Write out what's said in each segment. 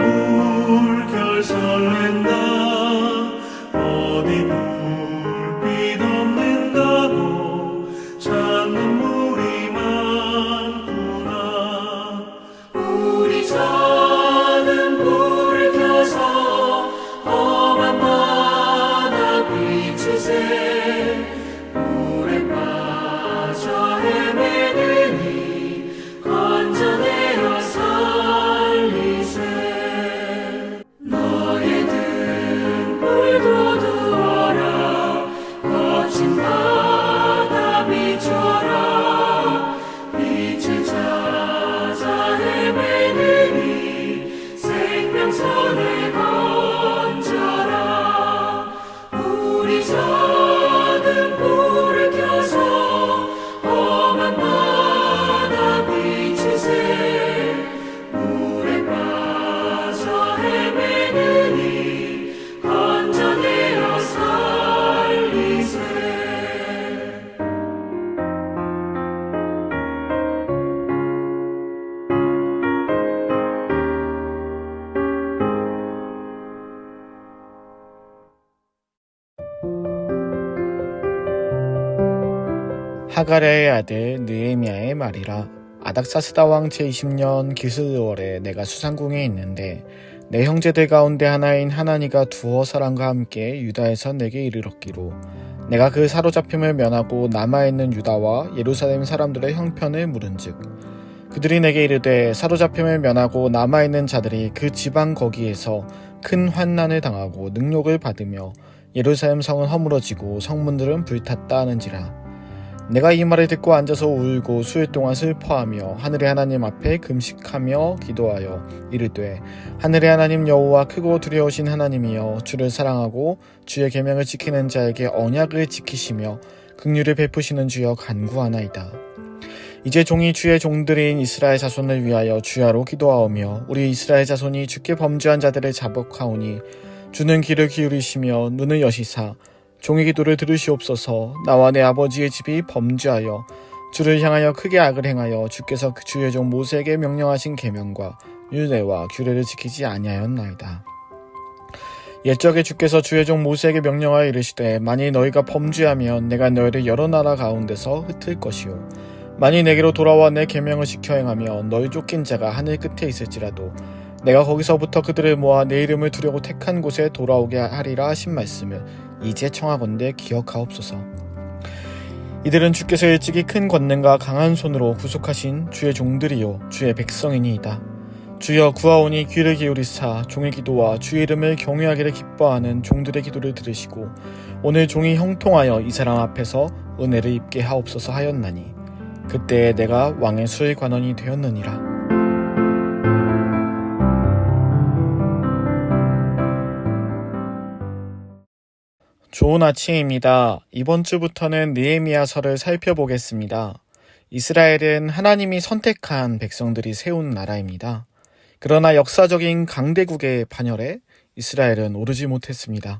물결 설렌다. 어디 불빛 없는가고 찾는 물이 많구나. 우리 저는 불을 켜서 험한 바다 비추세. 물에 빠져 헤매느니 건져내어 살리세. 너의 등불도 두어라. 거친 바다 비춰라. 빛을 찾아 헤매느니 생명선을 건져라. 우리 저는 불을 켜서 험한 바다 비추세. 물에 빠져 헤매느니 건져내어 살리세. 하가랴의 아들 느헤미야의 말이라. 아닥사스다 왕 제20년 기슬월에 내가 수상궁에 있는데 내 형제들 가운데 하나인 하나니가 두어 사람과 함께 유다에서 내게 이르렀기로 내가 그 사로잡힘을 면하고 남아있는 유다와 예루살렘 사람들의 형편을 물은즉 그들이 내게 이르되 사로잡힘을 면하고 남아있는 자들이 그 지방 거기에서 큰 환난을 당하고 능욕을 받으며 예루살렘 성은 허물어지고 성문들은 불탔다 하는지라. 내가 이 말을 듣고 앉아서 울고 수일 동안 슬퍼하며 하늘의 하나님 앞에 금식하며 기도하여 이르되 하늘의 하나님 여호와 크고 두려우신 하나님이여 주를 사랑하고 주의 계명을 지키는 자에게 언약을 지키시며 긍휼을 베푸시는 주여 간구하나이다. 이제 종이 주의 종들인 이스라엘 자손을 위하여 주야로 기도하오며 우리 이스라엘 자손이 주께 범죄한 자들을 자복하오니 주는 귀를 기울이시며 눈을 여시사 종의 기도를 들으시옵소서. 나와 내 아버지의 집이 범죄하여 주를 향하여 크게 악을 행하여 주께서 그 주의 종 모세에게 명령하신 계명과 율례와 규례를 지키지 아니하였나이다. 옛적에 주께서 주의 종 모세에게 명령하여 이르시되 만일 너희가 범죄하면 내가 너희를 여러 나라 가운데서 흩을 것이요 만일 내게로 돌아와 내 계명을 지켜 행하며 너희 쫓긴 자가 하늘 끝에 있을지라도 내가 거기서부터 그들을 모아 내 이름을 두려고 택한 곳에 돌아오게 하리라 하신 말씀을 이제 청하건대 기억하옵소서. 이들은 주께서 일찍이 큰 권능과 강한 손으로 구속하신 주의 종들이요 주의 백성이니이다. 주여 구하오니 귀를 기울이사 종의 기도와 주의 이름을 경외하기를 기뻐하는 종들의 기도를 들으시고 오늘 종이 형통하여 이 사람 앞에서 은혜를 입게 하옵소서 하였나니 그때에 내가 왕의 수의관원이 되었느니라. 좋은 아침입니다. 이번 주부터는 느헤미야서를 살펴보겠습니다. 이스라엘은 하나님이 선택한 백성들이 세운 나라입니다. 그러나 역사적인 강대국의 반열에 이스라엘은 오르지 못했습니다.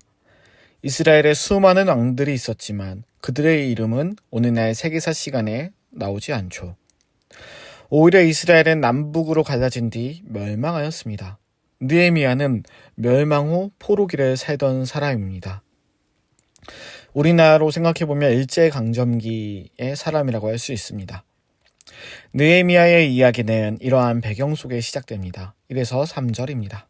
이스라엘에 수많은 왕들이 있었지만 그들의 이름은 오늘날 세계사 시간에 나오지 않죠. 오히려 이스라엘은 남북으로 갈라진 뒤 멸망하였습니다. 느헤미야는 멸망 후 포로기를 살던 사람입니다. 우리나라로 생각해보면 일제강점기의 사람이라고 할 수 있습니다. 느헤미야의 이야기는 이러한 배경 속에 시작됩니다. 이래서 3절입니다.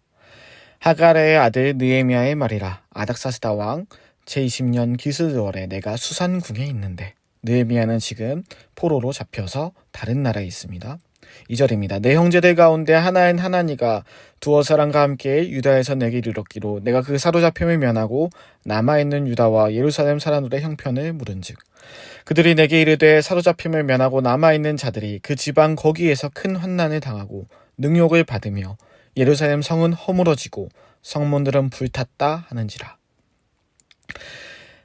하가랴의 아들 느헤미야의 말이라. 아닥사스다 왕 제20년 기슬월에 내가 수산궁에 있는데 느헤미야는 지금 포로로 잡혀서 다른 나라에 있습니다. 2절입니다. 내 형제들 가운데 하나인 하나니가 두어 사람과 함께 유다에서 내게 이르렀기로 내가 그 사로잡힘을 면하고 남아있는 유다와 예루살렘 사람들의 형편을 물은즉 그들이 내게 이르되 사로잡힘을 면하고 남아있는 자들이 그 지방 거기에서 큰 환난을 당하고 능욕을 받으며 예루살렘 성은 허물어지고 성문들은 불탔다 하는지라.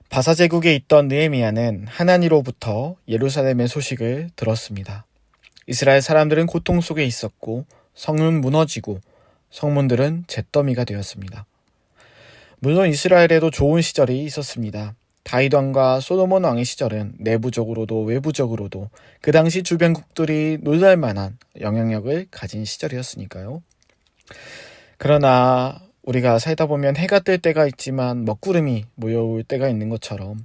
바사 제국에 있던 느헤미야는 하나니로부터 예루살렘의 소식을 들었습니다. 이스라엘 사람들은 고통 속에 있었고 성은 무너지고 성문들은 잿더미가 되었습니다. 물론 이스라엘에도 좋은 시절이 있었습니다. 다윗 왕과 솔로몬 왕의 시절은 내부적으로도 외부적으로도 그 당시 주변국들이 놀랄만한 영향력을 가진 시절이었으니까요. 그러나 우리가 살다 보면 해가 뜰 때가 있지만 먹구름이 몰려올 때가 있는 것처럼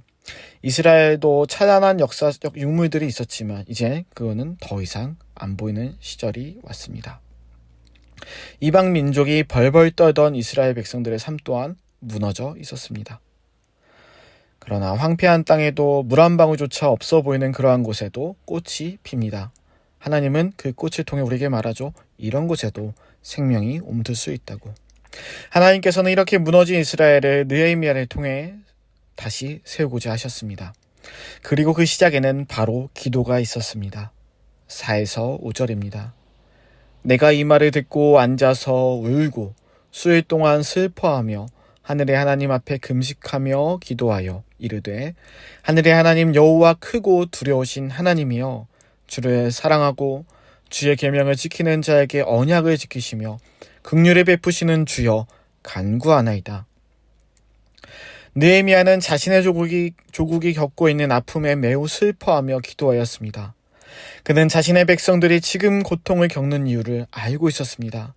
이스라엘도 찬란한 역사적 유물들이 있었지만 이제 그거는 더 이상 안 보이는 시절이 왔습니다. 이방 민족이 벌벌 떨던 이스라엘 백성들의 삶 또한 무너져 있었습니다. 그러나 황폐한 땅에도 물 한 방울조차 없어 보이는 그러한 곳에도 꽃이 핍니다. 하나님은 그 꽃을 통해 우리에게 말하죠. 이런 곳에도 생명이 옮들 수 있다고. 하나님께서는 이렇게 무너진 이스라엘을 느헤미야를 통해 다시 세우고자 하셨습니다. 그리고 그 시작에는 바로 기도가 있었습니다. 4에서 5절입니다. 내가 이 말을 듣고 앉아서 울고 수일 동안 슬퍼하며 하늘의 하나님 앞에 금식하며 기도하여 이르되 하늘의 하나님 여호와 크고 두려우신 하나님이여 주를 사랑하고 주의 계명을 지키는 자에게 언약을 지키시며 긍휼을 베푸시는 주여 간구하나이다. 느헤미야는 자신의 조국이 겪고 있는 아픔에 매우 슬퍼하며 기도하였습니다. 그는 자신의 백성들이 지금 고통을 겪는 이유를 알고 있었습니다.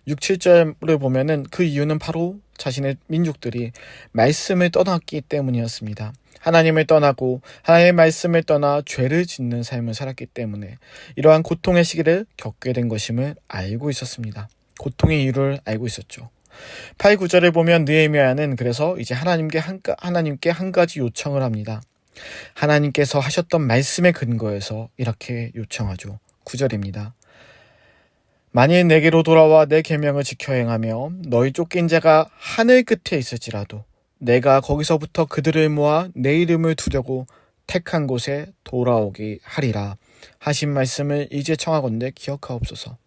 6, 7절을 보면은 그 이유는 바로 자신의 민족들이 말씀을 떠났기 때문이었습니다. 하나님을 떠나고 하나님의 말씀을 떠나 죄를 짓는 삶을 살았기 때문에 이러한 고통의 시기를 겪게 된 것임을 알고 있었습니다. 고통의 이유를 알고 있었죠. 8, 9절을 보면 느헤미야는 그래서 이제 하나님께 한 가지 요청을 합니다. 하나님께서 하셨던 말씀의 근거에서 이렇게 요청하죠. 9절입니다. 만일 내게로 돌아와 내 계명을 지켜 행하며 너희 쫓긴 자가 하늘 끝에 있을지라도 내가 거기서부터 그들을 모아 내 이름을 두려고 택한 곳에 돌아오게 하리라 하신 말씀을 이제 청하건대 기억하옵소서.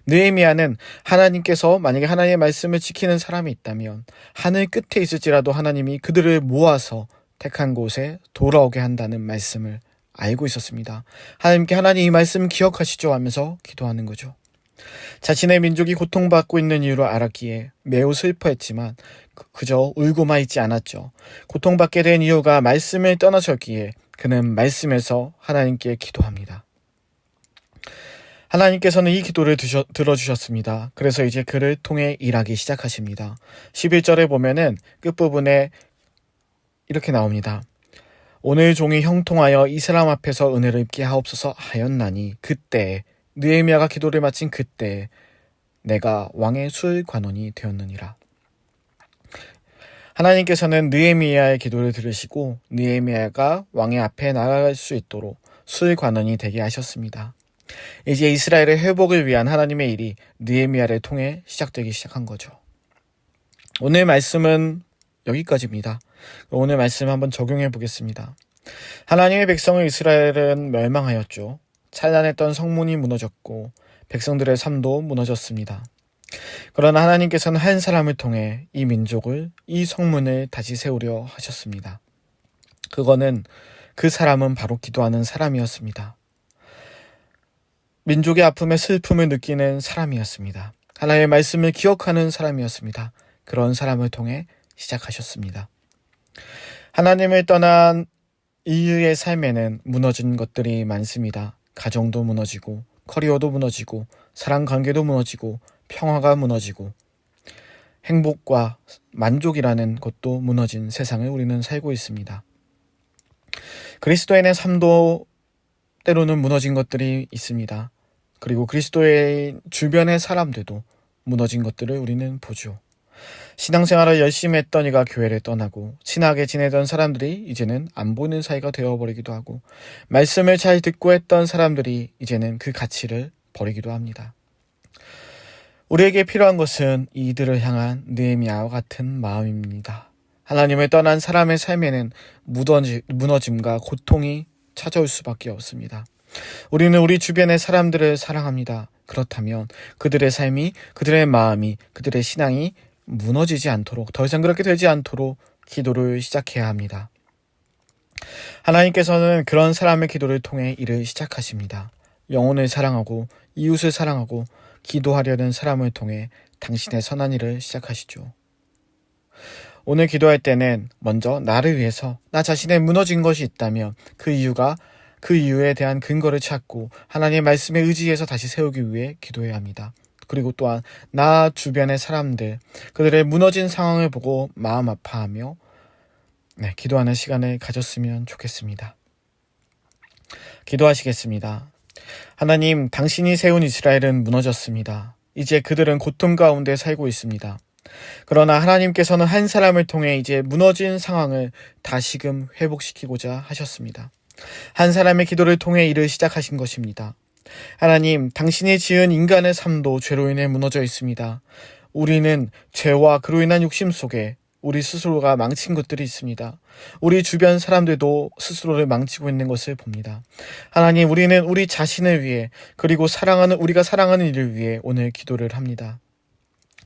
느헤미야는 하나님께서 만약에 하나님의 말씀을 지키는 사람이 있다면 하늘 끝에 있을지라도 하나님이 그들을 모아서 택한 곳에 돌아오게 한다는 말씀을 알고 있었습니다. 하나님께 하나님 이 말씀 기억하시죠 하면서 기도하는 거죠. 자신의 민족이 고통받고 있는 이유를 알았기에 매우 슬퍼했지만 그저 울고만 있지 않았죠. 고통받게 된 이유가 말씀을 떠나셨기에 그는 말씀에서 하나님께 기도합니다. 하나님께서는 이 기도를 들어주셨습니다. 그래서 이제 그를 통해 일하기 시작하십니다. 11절에 보면은 끝부분에 이렇게 나옵니다. 오늘 종이 형통하여 이 사람 앞에서 은혜를 입게 하옵소서 하였나니 그때 느헤미야가 기도를 마친 그때 내가 왕의 수의관원이 되었느니라. 하나님께서는 느헤미야의 기도를 들으시고 느헤미야가 왕의 앞에 나아갈 수 있도록 수의관원이 되게 하셨습니다. 이제 이스라엘의 회복을 위한 하나님의 일이 느헤미야를 통해 시작되기 시작한 거죠. 오늘 말씀은 여기까지입니다. 오늘 말씀 한번 적용해 보겠습니다. 하나님의 백성을 이스라엘은 멸망하였죠. 찬란했던 성문이 무너졌고 백성들의 삶도 무너졌습니다. 그러나 하나님께서는 한 사람을 통해 이 민족을, 이 성문을 다시 세우려 하셨습니다. 그 사람은 바로 기도하는 사람이었습니다. 민족의 아픔에 슬픔을 느끼는 사람이었습니다. 하나님의 말씀을 기억하는 사람이었습니다. 그런 사람을 통해 시작하셨습니다. 하나님을 떠난 인류의 삶에는 무너진 것들이 많습니다. 가정도 무너지고, 커리어도 무너지고, 사랑관계도 무너지고, 평화가 무너지고, 행복과 만족이라는 것도 무너진 세상을 우리는 살고 있습니다. 그리스도인의 삶도 때로는 무너진 것들이 있습니다. 그리고 그리스도의 주변의 사람들도 무너진 것들을 우리는 보죠. 신앙생활을 열심히 했던 이가 교회를 떠나고 친하게 지내던 사람들이 이제는 안 보는 사이가 되어버리기도 하고 말씀을 잘 듣고 했던 사람들이 이제는 그 가치를 버리기도 합니다. 우리에게 필요한 것은 이들을 향한 느헤미야와 같은 마음입니다. 하나님을 떠난 사람의 삶에는 무너짐과 고통이 찾아올 수밖에 없습니다. 우리는 우리 주변의 사람들을 사랑합니다. 그렇다면 그들의 삶이, 그들의 마음이, 그들의 신앙이 무너지지 않도록, 더 이상 그렇게 되지 않도록 기도를 시작해야 합니다. 하나님께서는 그런 사람의 기도를 통해 일을 시작하십니다. 영혼을 사랑하고 이웃을 사랑하고 기도하려는 사람을 통해 당신의 선한 일을 시작하시죠. 오늘 기도할 때는 먼저 나를 위해서 나 자신의 무너진 것이 있다면 그 이유에 대한 근거를 찾고 하나님의 말씀에 의지해서 다시 세우기 위해 기도해야 합니다. 그리고 또한 나 주변의 사람들, 그들의 무너진 상황을 보고 마음 아파하며 기도하는 시간을 가졌으면 좋겠습니다. 기도하시겠습니다. 하나님, 당신이 세운 이스라엘은 무너졌습니다. 이제 그들은 고통 가운데 살고 있습니다. 그러나 하나님께서는 한 사람을 통해 이제 무너진 상황을 다시금 회복시키고자 하셨습니다. 한 사람의 기도를 통해 일을 시작하신 것입니다. 하나님, 당신이 지은 인간의 삶도 죄로 인해 무너져 있습니다. 우리는 죄와 그로 인한 욕심 속에 우리 스스로가 망친 것들이 있습니다. 우리 주변 사람들도 스스로를 망치고 있는 것을 봅니다. 하나님, 우리는 우리 자신을 위해 그리고 우리가 사랑하는 이를 위해 오늘 기도를 합니다.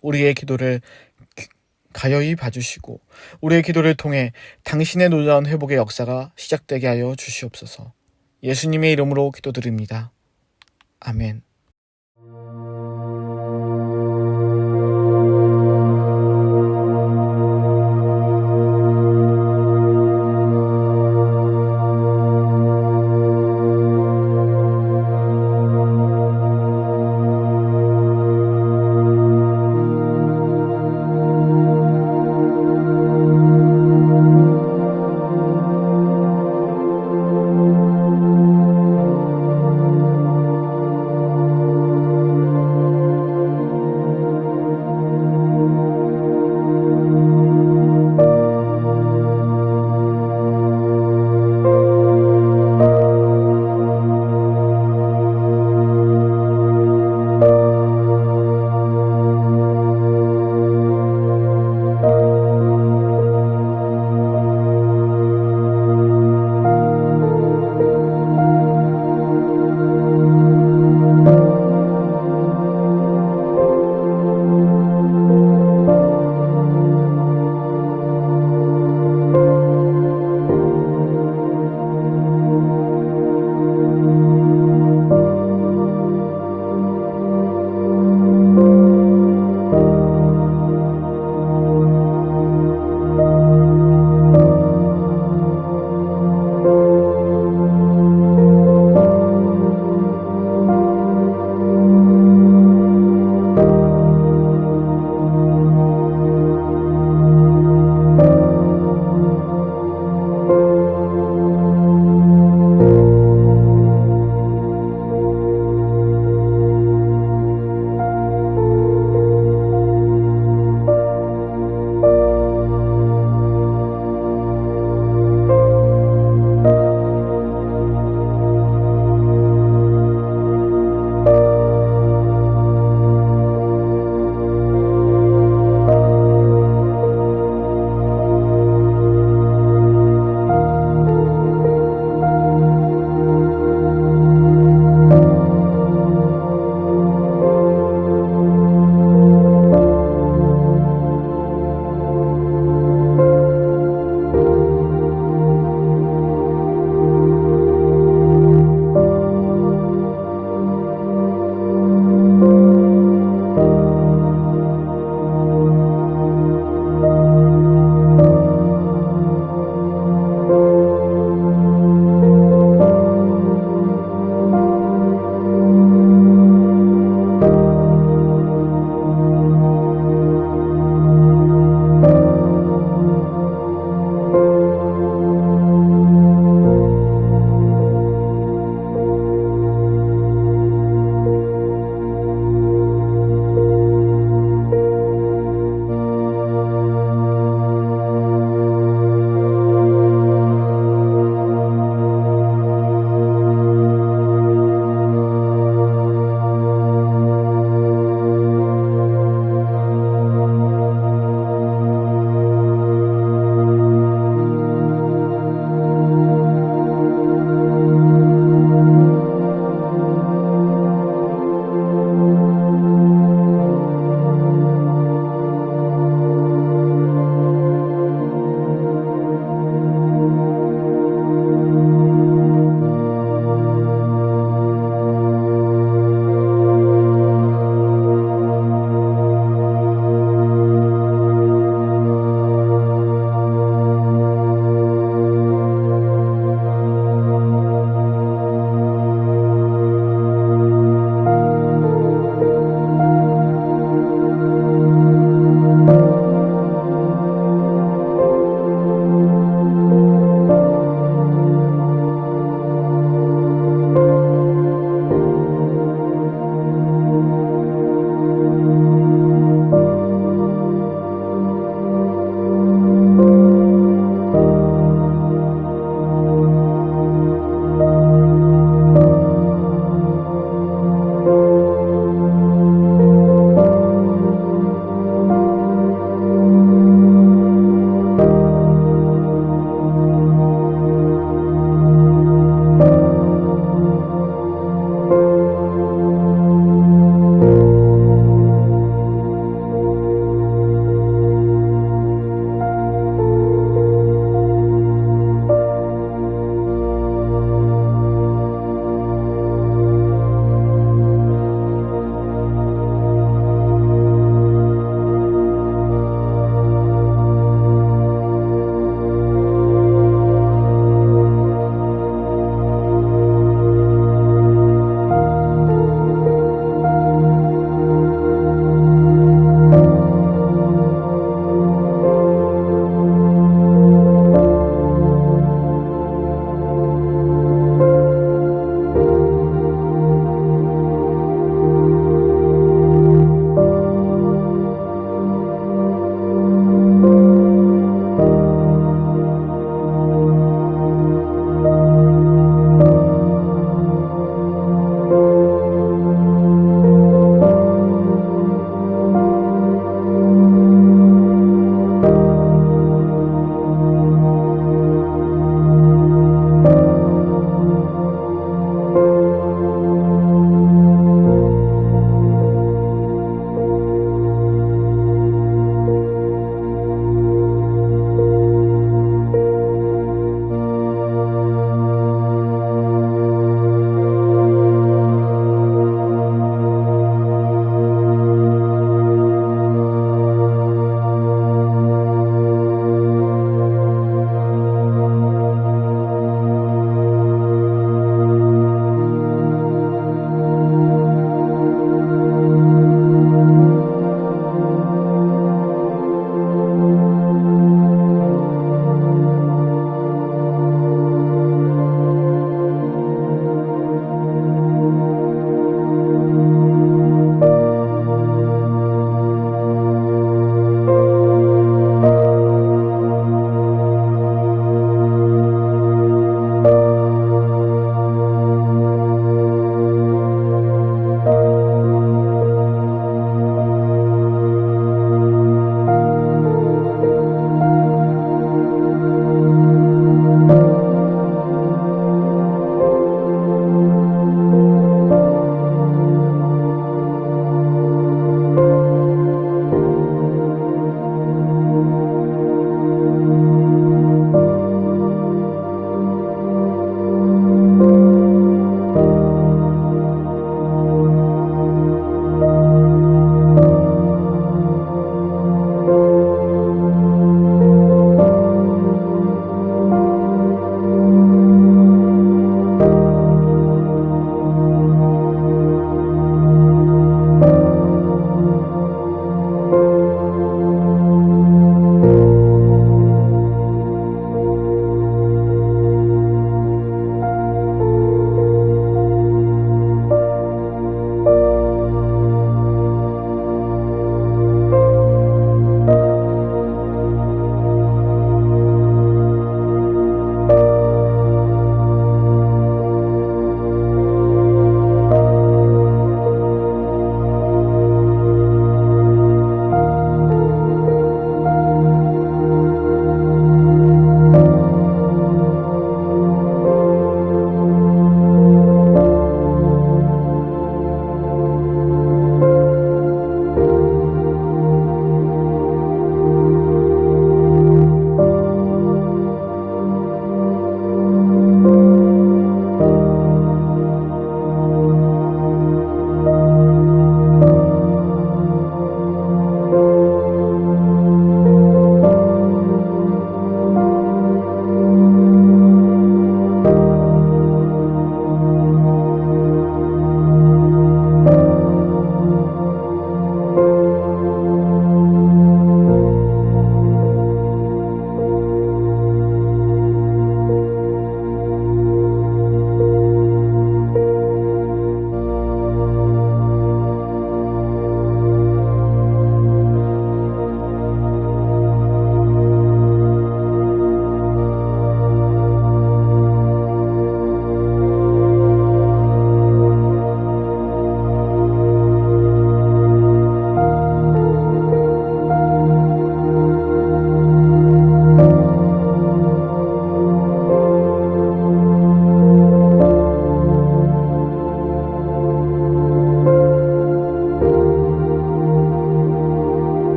우리의 기도를 가여이 봐주시고 우리의 기도를 통해 당신의 놀라운 회복의 역사가 시작되게 하여 주시옵소서. 예수님의 이름으로 기도드립니다. 아멘.